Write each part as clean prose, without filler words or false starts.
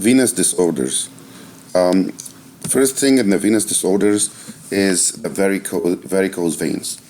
Venous disorders. First thing in the venous disorders is the varicose veins.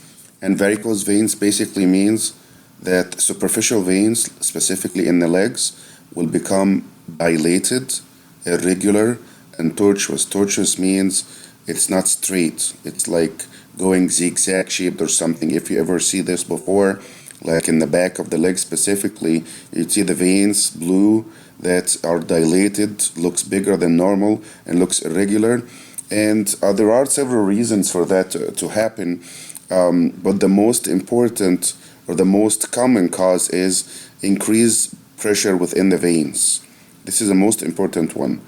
And varicose veins basically means that superficial veins, specifically in the legs, will become dilated, irregular, and tortuous. Tortuous means it's not straight. It's like going zigzag shaped or something. If you ever see this before, like in the back of the leg specifically, you see the veins blue that are dilated, looks bigger than normal and looks irregular. And there are several reasons for that to happen, but the most important or the most common cause is increased pressure within the veins. This is the most important one.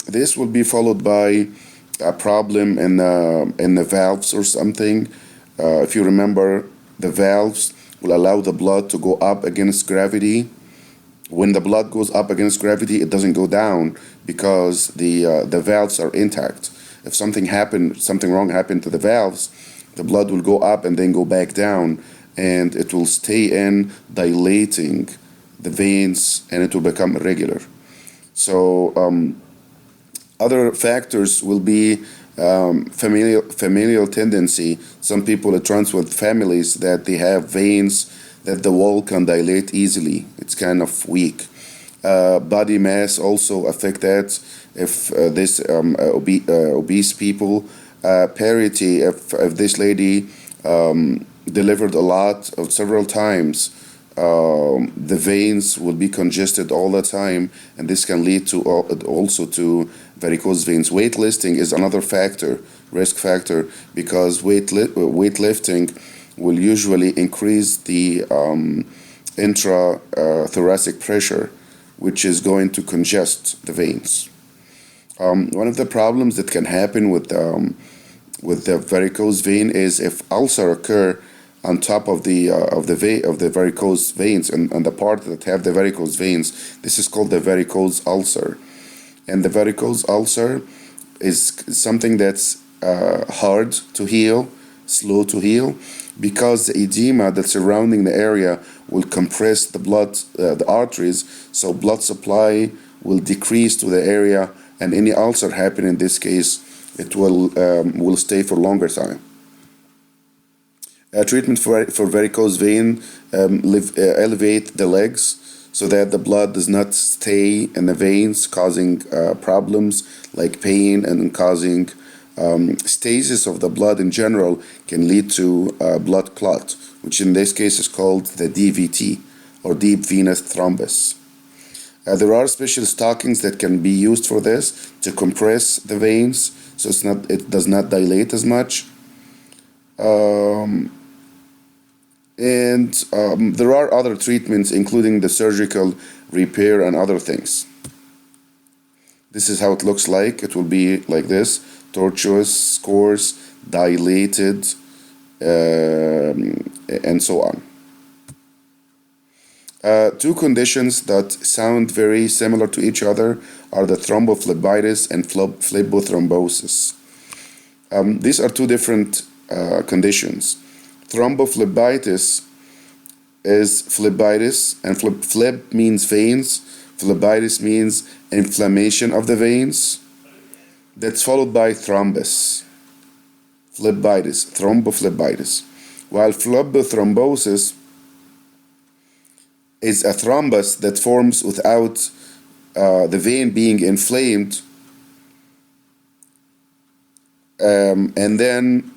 This will be followed by a problem in the valves or something. If you remember, the valves will allow the blood to go up against gravity. When the blood goes up against gravity, it doesn't go down because the valves are intact. If something wrong happened to the valves, the blood will go up and then go back down, and it will stay in, dilating the veins, and it will become irregular. So other factors will be familial tendency. Some people it runs with families that they have veins that the wall can dilate easily. It's kind of weak. Body mass also affect that. If this obese people, parity, if this lady delivered a lot of several times, the veins will be congested all the time, and this can lead to also to varicose veins. Weightlifting is another factor, risk factor, because weightlifting will usually increase the intrathoracic pressure, which is going to congest the veins. One of the problems that can happen with the varicose vein is if ulcer occur on top of the varicose veins and on the part that have the varicose veins. This is called the varicose ulcer. And the varicose ulcer is something that's hard to heal, slow to heal, because the edema that's surrounding the area will compress the blood, the arteries, so blood supply will decrease to the area, and any ulcer happen in this case, it will stay for longer time. Treatment for varicose vein elevate the legs so that the blood does not stay in the veins, causing problems like pain and causing stasis of the blood in general can lead to blood clot, which in this case is called the DVT or deep venous thrombus. There are special stockings that can be used for this to compress the veins so it does not dilate as much. And there are other treatments, including the surgical repair and other things. This is how it looks like. It will be like this: tortuous, coarse, dilated, and so on. Two conditions that sound very similar to each other are the thrombophlebitis and phlebothrombosis. These are two different conditions. Thrombophlebitis is phlebitis, and phleb means veins. Phlebitis means inflammation of the veins. That's followed by thrombus. Phlebitis, thrombophlebitis. While phlebothrombosis is a thrombus that forms without the vein being inflamed, and then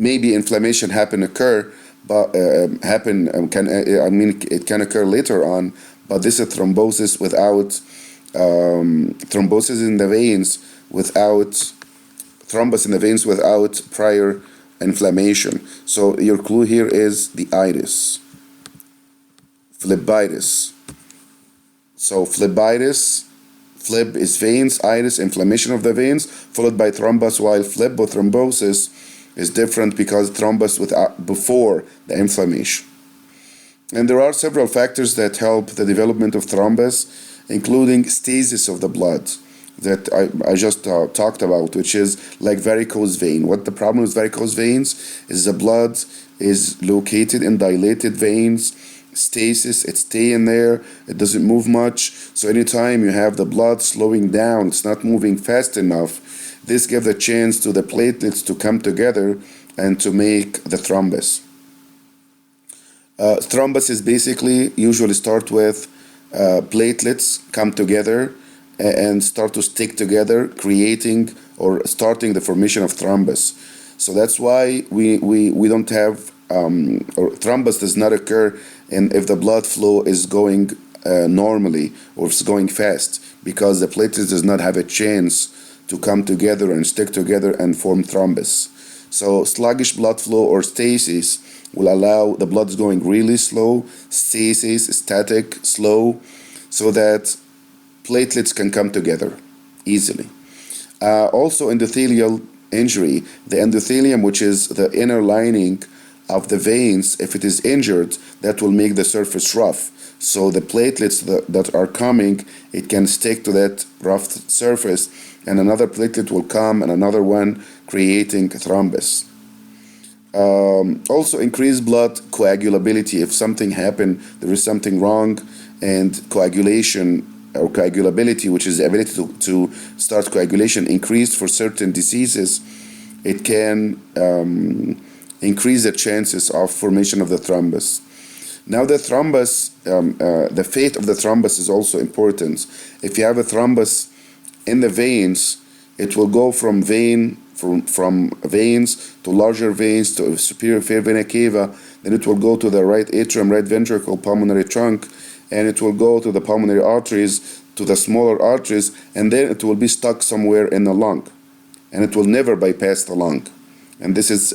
maybe inflammation occur, but it can occur later on. But this is thrombosis without thrombosis in the veins without thrombus in the veins without prior inflammation. So your clue here is the itis. Phlebitis. So phlebitis, phleb is veins, itis, inflammation of the veins, followed by thrombus, while phlebothrombosis is different because thrombus before the inflammation. And there are several factors that help the development of thrombus, including stasis of the blood that I just talked about, which is like varicose vein. What the problem with varicose veins is the blood is located in dilated veins, stasis, it stay in there, it doesn't move much. So anytime you have the blood slowing down, it's not moving fast enough, this gives a chance to the platelets to come together and to make the thrombus. Thrombus is basically usually start with platelets come together and start to stick together, creating or starting the formation of thrombus. So that's why we don't have, or thrombus does not occur if the blood flow is going normally or if it's going fast, because the platelets does not have a chance to come together and stick together and form thrombus. So sluggish blood flow or stasis will allow the blood is going really slow, stasis, static, slow, so that platelets can come together easily. Also endothelial injury, the endothelium, which is the inner lining of the veins, if it is injured, that will make the surface rough. So the platelets that are coming, it can stick to that rough surface, and another platelet will come and another one, creating thrombus. Also increased blood coagulability. If something happened, there is something wrong, and coagulation or coagulability, which is the ability to start coagulation, increased for certain diseases, it can increase the chances of formation of the thrombus. Now the thrombus, the fate of the thrombus is also important. If you have a thrombus in the veins, it will go from veins to larger veins to superior vena cava, then it will go to the right atrium, right ventricle, pulmonary trunk, and it will go to the pulmonary arteries, to the smaller arteries, and then it will be stuck somewhere in the lung, and it will never bypass the lung. And this is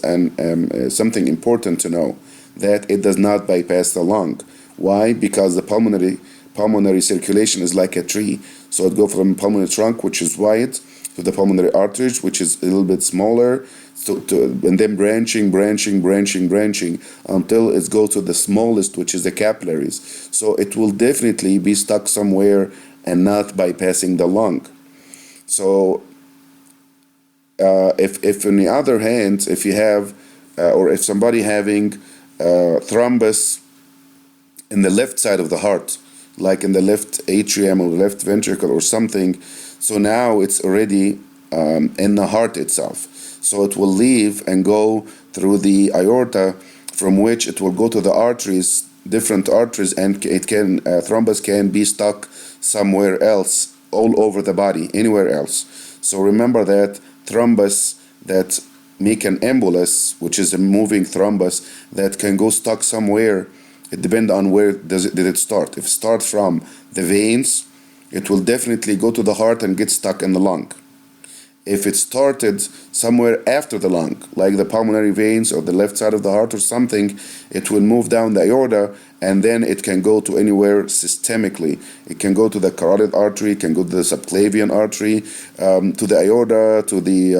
something important to know, that it does not bypass the lung. Why? Because the pulmonary circulation is like a tree. So it goes from pulmonary trunk, which is wide, to the pulmonary arteries, which is a little bit smaller, and then branching until it goes to the smallest, which is the capillaries. So it will definitely be stuck somewhere and not bypassing the lung. So if on the other hand, if you have, or if somebody having thrombus in the left side of the heart, like in the left atrium or left ventricle or something, so now it's already in the heart itself. So it will leave and go through the aorta, from which it will go to the arteries, different arteries, and it can thrombus can be stuck somewhere else, all over the body, anywhere else. So remember that thrombus that make an embolus, which is a moving thrombus that can go stuck somewhere. It depends on where did it start. If it starts from the veins, it will definitely go to the heart and get stuck in the lung. If it started somewhere after the lung, like the pulmonary veins or the left side of the heart or something, it will move down the aorta, and then it can go to anywhere systemically. It can go to the carotid artery, it can go to the subclavian artery, to the aorta, to the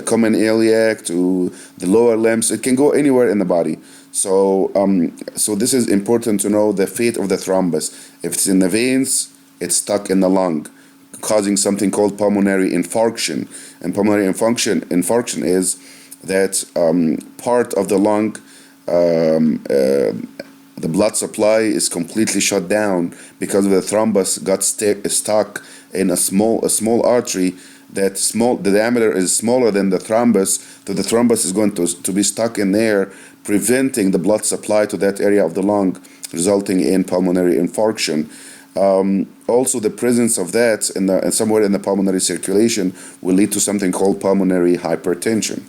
common iliac, to the lower limbs. It can go anywhere in the body. So this is important to know the fate of the thrombus. If it's in the veins, it's stuck in the lung, causing something called pulmonary infarction. And pulmonary infarction is that part of the lung, the blood supply is completely shut down because of the thrombus got stuck in a small artery. The diameter is smaller than the thrombus, so the thrombus is going to be stuck in there, preventing the blood supply to that area of the lung, resulting in pulmonary infarction. Also, the presence of that somewhere in the pulmonary circulation will lead to something called pulmonary hypertension.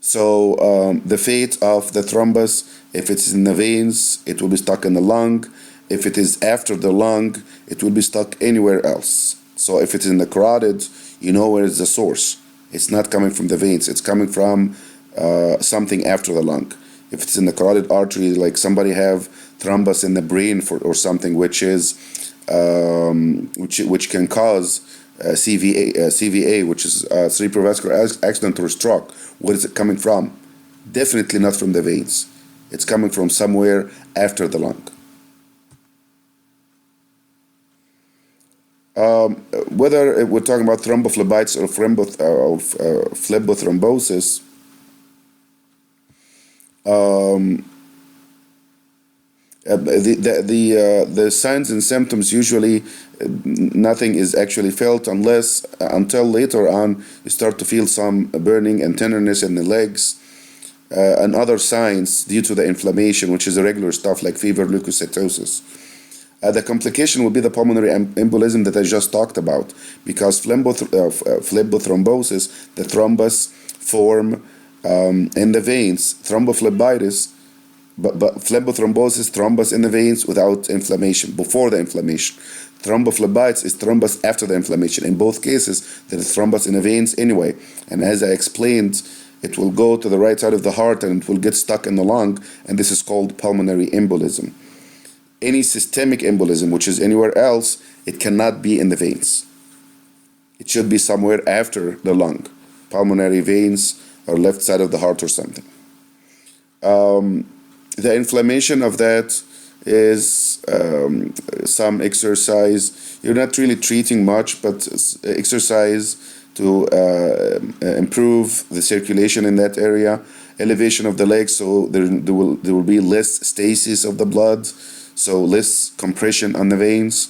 So the fate of the thrombus, if it's in the veins, it will be stuck in the lung. If it is after the lung, it will be stuck anywhere else. So if it's in the carotid, you know where is the source. It's not coming from the veins, it's coming from something after the lung. If it's in the carotid artery, like somebody have thrombus in the brain or something, which is which can cause CVA, which is cerebrovascular accident or stroke. Where is it coming from? Definitely not from the veins. It's coming from somewhere after the lung. Whether we're talking about thrombophlebitis or phlebothrombosis, The signs and symptoms usually nothing is actually felt until later on you start to feel some burning and tenderness in the legs, and other signs due to the inflammation, which is the regular stuff like fever, leukocytosis. The complication will be the pulmonary embolism that I just talked about, because phlebothrombosis, the thrombus form in the veins, thrombophlebitis, but phlebothrombosis, thrombus in the veins without inflammation, before the inflammation. Thrombophlebitis is thrombus after the inflammation. In both cases, there is thrombus in the veins anyway. And as I explained, it will go to the right side of the heart and it will get stuck in the lung, and this is called pulmonary embolism. Any systemic embolism, which is anywhere else, it cannot be in the veins. It should be somewhere after the lung, pulmonary veins or left side of the heart or something. The inflammation of that is some exercise. You're not really treating much, but exercise to improve the circulation in that area. Elevation of the legs, so there will be less stasis of the blood, so less compression on the veins.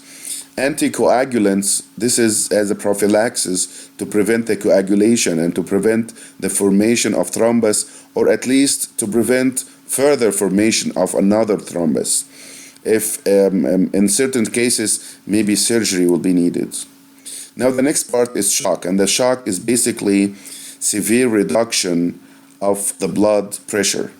Anticoagulants, this is as a prophylaxis to prevent the coagulation and to prevent the formation of thrombus, or at least to prevent further formation of another thrombus. If in certain cases, maybe surgery will be needed. Now the next part is shock, and the shock is basically severe reduction of the blood pressure.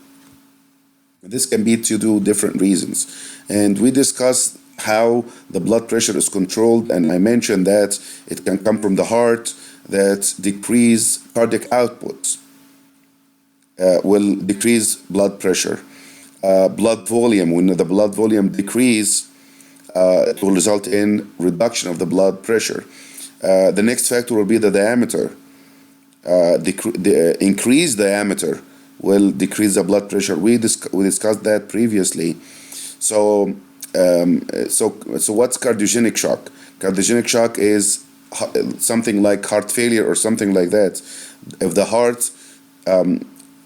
This can be due to different reasons, and we discussed how the blood pressure is controlled, and I mentioned that it can come from the heart, that decrease cardiac output will decrease blood pressure. Blood volume, when the blood volume decrease, it will result in reduction of the blood pressure. The next factor will be the diameter. The increased diameter will decrease the blood pressure. We discussed that previously. So what's cardiogenic shock? Cardiogenic shock is something like heart failure or something like that. If the heart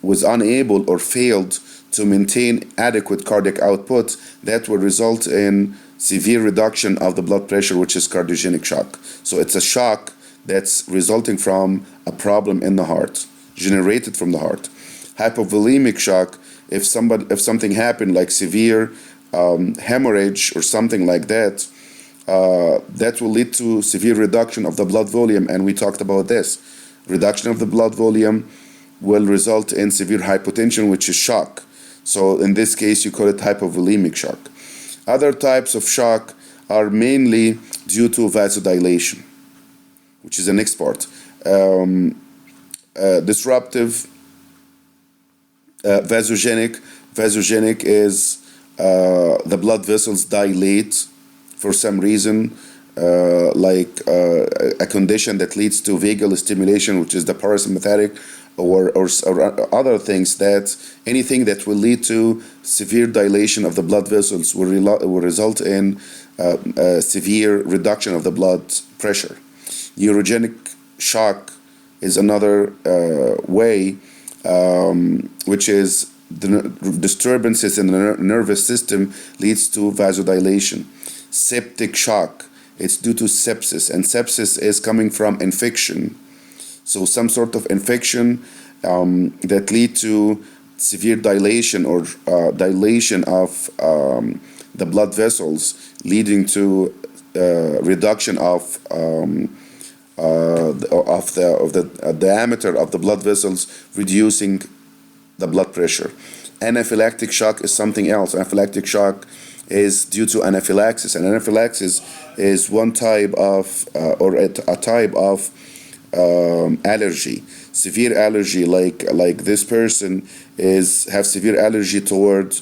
was unable or failed to maintain adequate cardiac output, that will result in severe reduction of the blood pressure, which is cardiogenic shock. So it's a shock that's resulting from a problem in the heart, generated from the heart. Hypovolemic shock, if something happened like severe hemorrhage or something like that, that will lead to severe reduction of the blood volume, and we talked about this. Reduction of the blood volume will result in severe hypotension, which is shock. So in this case, you call it hypovolemic shock. Other types of shock are mainly due to vasodilation, which is the next part. Disruptive, vasogenic. Vasogenic is the blood vessels dilate for some reason, like a condition that leads to vagal stimulation, which is the parasympathetic, or other things, that anything that will lead to severe dilation of the blood vessels will result in severe reduction of the blood pressure. Neurogenic shock is another way, which is the disturbances in the nervous system leads to vasodilation. Septic shock, it's due to sepsis, and sepsis is coming from infection. So some sort of infection that lead to severe dilation or dilation of the blood vessels, leading to reduction of the diameter of the blood vessels, reducing the blood pressure. Anaphylactic shock is something else. Anaphylactic shock is due to anaphylaxis, and anaphylaxis is one type of or a type of allergy, severe allergy, like this person have severe allergy toward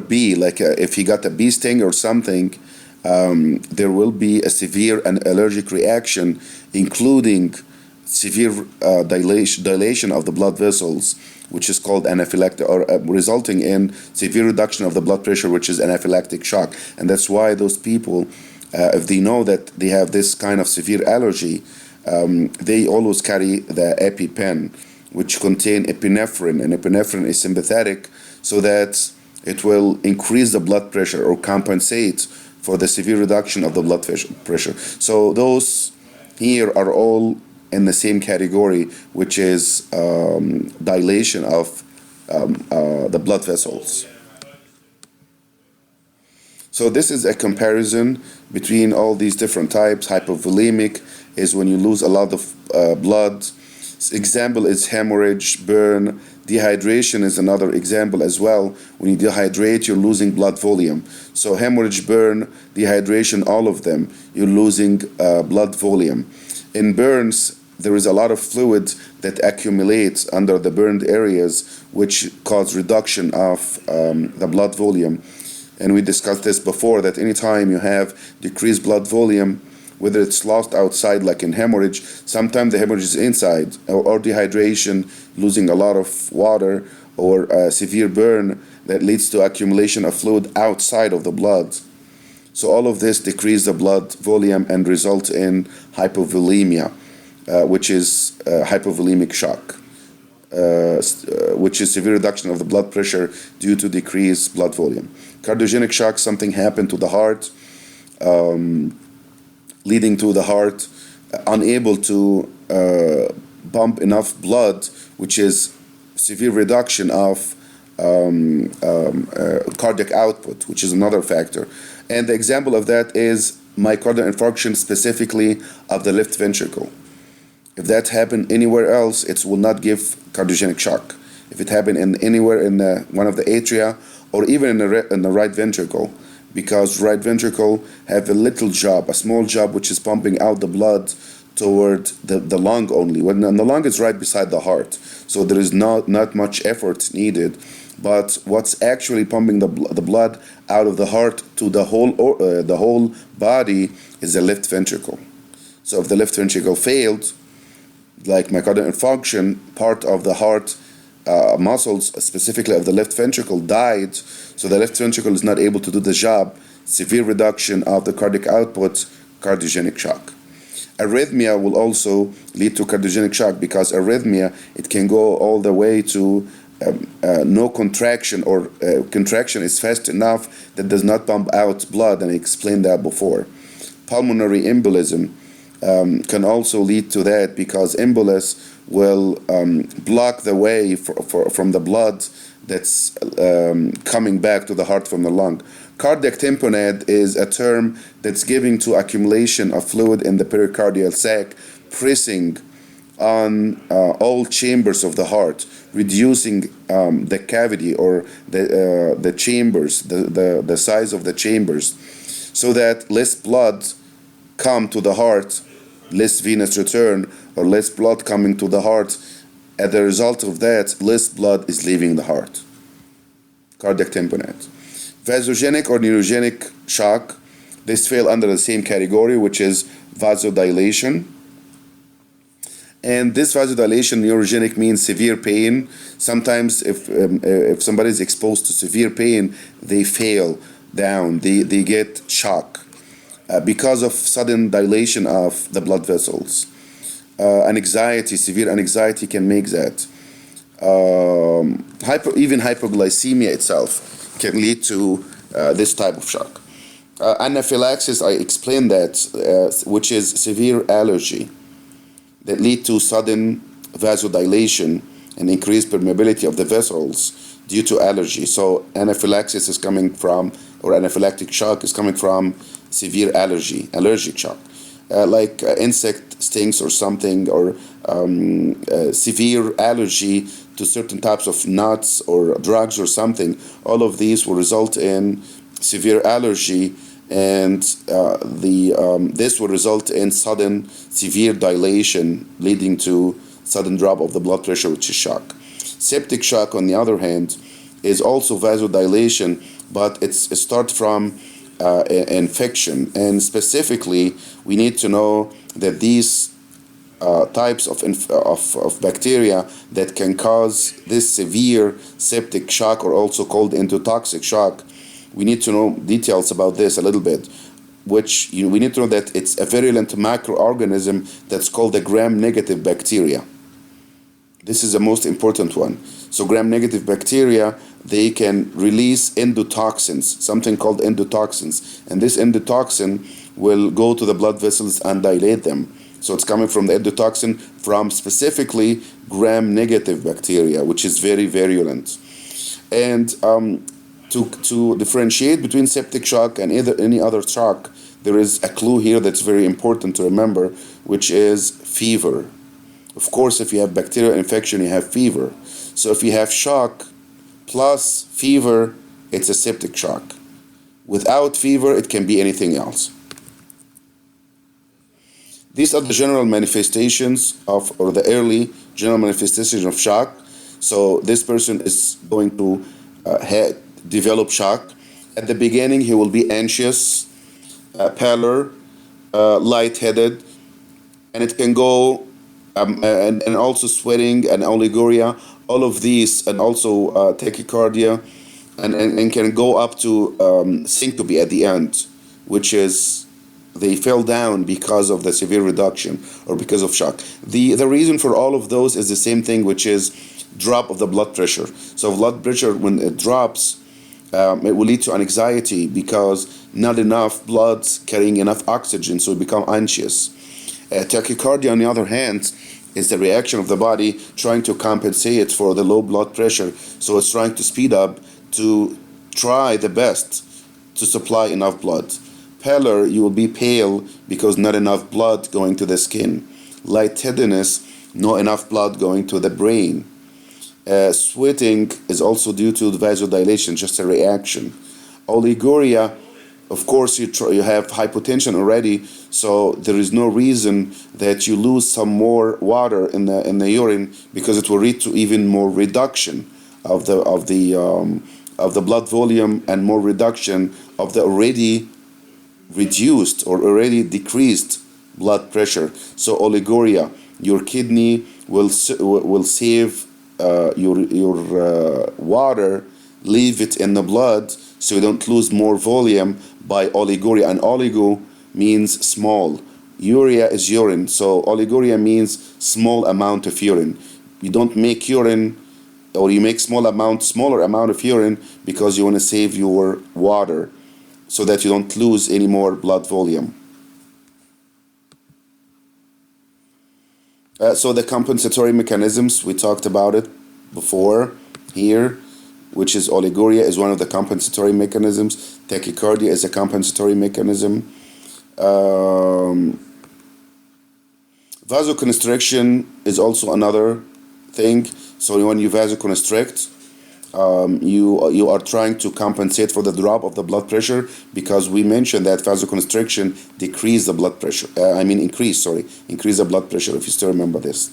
bee, like if he got a bee sting or something, there will be a severe and allergic reaction, including severe dilation of the blood vessels, which is called anaphylactic, or resulting in severe reduction of the blood pressure, which is anaphylactic shock. And that's why those people, if they know that they have this kind of severe allergy, they always carry the EpiPen, which contain epinephrine, and epinephrine is sympathetic, so that it will increase the blood pressure or compensate for the severe reduction of the blood pressure. So those here are all in the same category, which is dilation of the blood vessels. So this is a comparison between all these different types. Hypovolemic is when you lose a lot of blood. Example is hemorrhage, burn. Dehydration is another example as well. When you dehydrate, you're losing blood volume. So hemorrhage, burn, dehydration, all of them, you're losing blood volume. In burns, there is a lot of fluid that accumulates under the burned areas, which cause reduction of the blood volume. And we discussed this before, that anytime you have decreased blood volume, whether it's lost outside like in hemorrhage, sometimes the hemorrhage is inside, or dehydration, losing a lot of water, or a severe burn that leads to accumulation of fluid outside of the blood. So all of this decrease the blood volume and result in hypovolemia, which is hypovolemic shock, which is severe reduction of the blood pressure due to decreased blood volume. Cardiogenic shock, something happened to the heart, leading to the heart unable to pump enough blood, which is severe reduction of cardiac output, which is another factor. And the example of that is myocardial infarction, specifically of the left ventricle. If that happened anywhere else, it will not give cardiogenic shock. If it happened anywhere in one of the atria, or even in the right ventricle, because right ventricle have a little job, a small job, which is pumping out the blood toward the lung only. When the lung is right beside the heart, so there is not much effort needed. But what's actually pumping the blood out of the heart to the whole body is the left ventricle. So if the left ventricle failed, like myocardial infarction, part of the heart muscles, specifically of the left ventricle, died, so the left ventricle is not able to do the job, severe reduction of the cardiac output, cardiogenic shock. Arrhythmia will also lead to cardiogenic shock, because arrhythmia, it can go all the way to no contraction, or contraction is fast enough that does not pump out blood, and I explained that before. Pulmonary embolism can also lead to that, because embolus will block the way from the blood that's coming back to the heart from the lung. Cardiac tamponade is a term that's giving to accumulation of fluid in the pericardial sac, pressing on all chambers of the heart, reducing the cavity, or the chambers, the size of the chambers, so that less blood come to the heart, less venous return, or less blood coming to the heart. As a result of that, less blood is leaving the heart. Cardiac tamponade. Vasogenic or neurogenic shock, this fall under the same category, which is vasodilation. And this vasodilation, neurogenic, means severe pain. Sometimes if somebody is exposed to severe pain, they fail down, they get shock because of sudden dilation of the blood vessels. Anxiety, severe anxiety can make that. Even hypoglycemia itself can lead to this type of shock. Anaphylaxis, I explained that, which is severe allergy that lead to sudden vasodilation and increased permeability of the vessels due to allergy. So anaphylaxis is coming from, or anaphylactic shock is coming from severe allergic shock. Like insect stings or something, or severe allergy to certain types of nuts or drugs or something. All of these will result in severe allergy, and this will result in sudden severe dilation, leading to sudden drop of the blood pressure, which is shock. Septic shock, on the other hand, is also vasodilation, but it starts from infection, and specifically we need to know that these types of bacteria that can cause this severe septic shock, or also called endotoxic shock, we need to know details about this a little bit, which we need to know that it's a virulent microorganism that's called a gram-negative bacteria. This is the most important one. So gram-negative bacteria, they can release endotoxins, something called endotoxins. And this endotoxin will go to the blood vessels and dilate them. So it's coming from the endotoxin from specifically gram-negative bacteria, which is very virulent. And to differentiate between septic shock and any other shock, there is a clue here that's very important to remember, which is fever. Of course, if you have bacterial infection, you have fever. So if you have shock plus fever, it's a septic shock. Without fever, it can be anything else. These are the general manifestations of, or the early general manifestations of shock. So this person is going to develop shock. At the beginning, he will be anxious, pallor, lightheaded, and it can go, and also sweating and oliguria, all of these, and also tachycardia, and can go up to syncope at the end, which is they fell down because of the severe reduction or because of shock. The reason for all of those is the same thing, which is drop of the blood pressure. So blood pressure, when it drops, it will lead to anxiety because not enough blood carrying enough oxygen, so we become anxious. Tachycardia, on the other hand, is the reaction of the body trying to compensate for the low blood pressure. So it's trying to speed up to try the best to supply enough blood. Pallor, you will be pale because not enough blood going to the skin. Lightheadedness, not enough blood going to the brain. Sweating is also due to vasodilation, just a reaction. Oliguria, of course, you have hypotension already, so there is no reason that you lose some more water in the urine, because it will lead to even more reduction of the blood volume and more reduction of the already reduced or already decreased blood pressure. So oliguria, your kidney will save your water, leave it in the blood so you don't lose more volume by oliguria. And oligo means small. Urea is urine, so oliguria means small amount of urine. You don't make urine, or you make smaller amount of urine because you want to save your water so that you don't lose any more blood volume. So the compensatory mechanisms, we talked about it before here, which is oliguria is one of the compensatory mechanisms. Tachycardia is a compensatory mechanism. Vasoconstriction is also another thing. So when you vasoconstrict, you are trying to compensate for the drop of the blood pressure, because we mentioned that vasoconstriction increase the blood pressure. Increase the blood pressure, if you still remember this.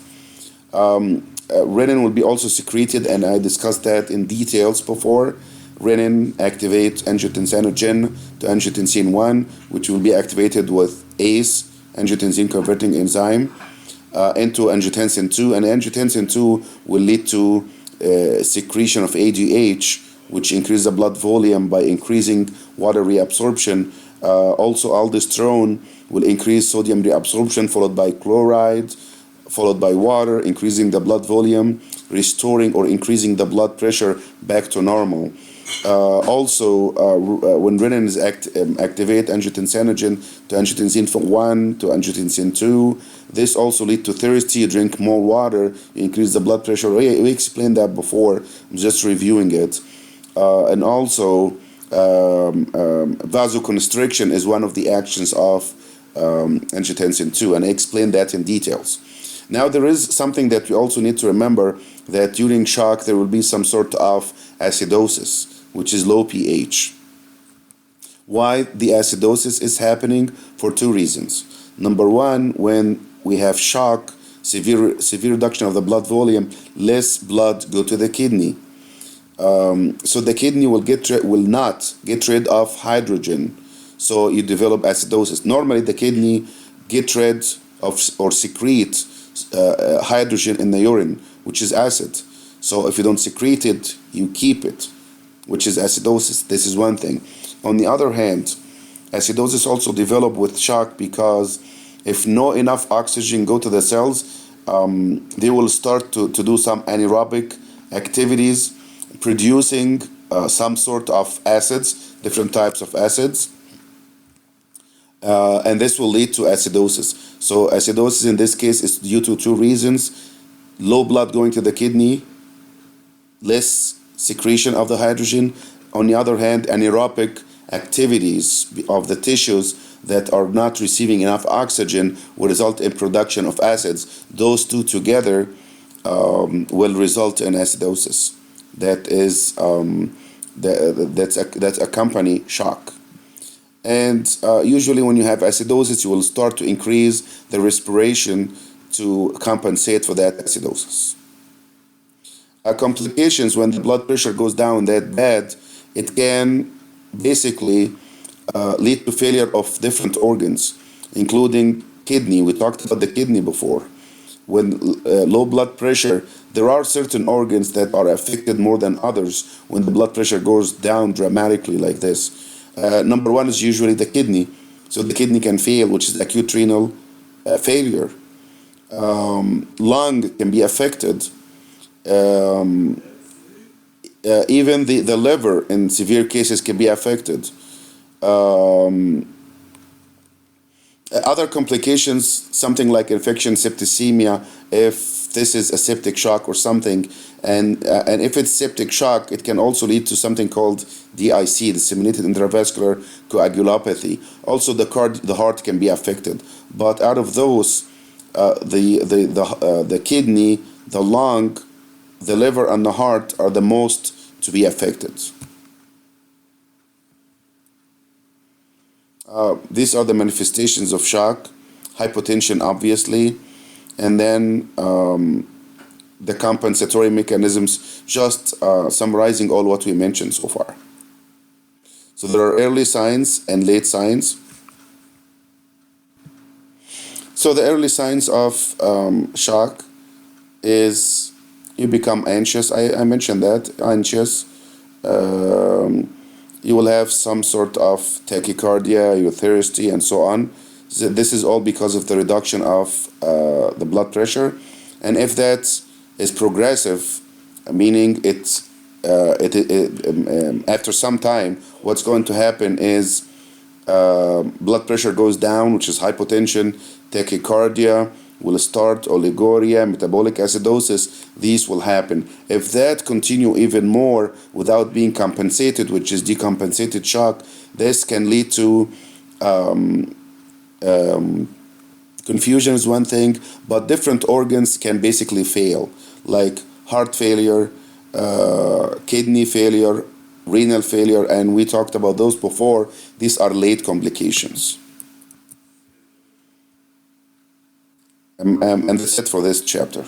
Renin will be also secreted, and I discussed that in details before. Renin activates angiotensinogen to angiotensin 1, which will be activated with ACE, angiotensin converting enzyme, into angiotensin 2, and angiotensin 2 will lead to secretion of ADH, which increases the blood volume by increasing water reabsorption. Also, aldosterone will increase sodium reabsorption, followed by chloride, followed by water, increasing the blood volume, restoring or increasing the blood pressure back to normal. When renin is activate angiotensinogen to angiotensin 1 to angiotensin 2, this also leads to thirsty. You drink more water, you increase the blood pressure. We explained that before, I'm just reviewing it. And also vasoconstriction is one of the actions of angiotensin 2, and I explained that in details. Now there is something that we also need to remember, that during shock there will be some sort of acidosis, which is low pH. Why the acidosis is happening? For two reasons. Number one, when we have shock, severe reduction of the blood volume, less blood go to the kidney. So the kidney will not get rid of hydrogen. So you develop acidosis. Normally the kidney get rid of or secrete hydrogen in the urine, which is acid. So if you don't secrete it, you keep it, which is acidosis. This is one thing. On the other hand, acidosis also develop with shock, because if not enough oxygen go to the cells, they will start to do some anaerobic activities, producing some sort of acids, different types of acids, and this will lead to acidosis. So acidosis in this case is due to two reasons: low blood going to the kidney, less secretion of the hydrogen. On the other hand, anaerobic activities of the tissues that are not receiving enough oxygen will result in production of acids. Those two together will result in acidosis. That is that's accompany shock. And usually when you have acidosis, you will start to increase the respiration to compensate for that acidosis. Complications: when the blood pressure goes down that bad, it can basically lead to failure of different organs, including kidney. We talked about the kidney before. When low blood pressure, there are certain organs that are affected more than others when the blood pressure goes down dramatically like this. Number one is usually the kidney. So the kidney can fail, which is acute renal failure. Lung can be affected. Even the liver in severe cases can be affected. Other complications, something like infection, septicemia, if this is a septic shock or something, and if it's septic shock, it can also lead to something called DIC, disseminated intravascular coagulopathy. Also, the heart can be affected. But out of those, the kidney, the lung, the liver, and the heart are the most to be affected. These are the manifestations of shock: hypotension, obviously, and then the compensatory mechanisms, just summarizing all what we mentioned so far. So there are early signs and late signs. So the early signs of shock is you become anxious. I mentioned that, anxious. You will have some sort of tachycardia, you're thirsty, and so on. So this is all because of the reduction of the blood pressure. And if that is progressive, meaning after some time, what's going to happen is blood pressure goes down, which is hypotension, tachycardia will start, oliguria, metabolic acidosis. These will happen. If that continue even more without being compensated, which is decompensated shock, this can lead to confusion is one thing, but different organs can basically fail, like heart failure, kidney failure, renal failure, and we talked about those before. These are late complications. And that's it for this chapter.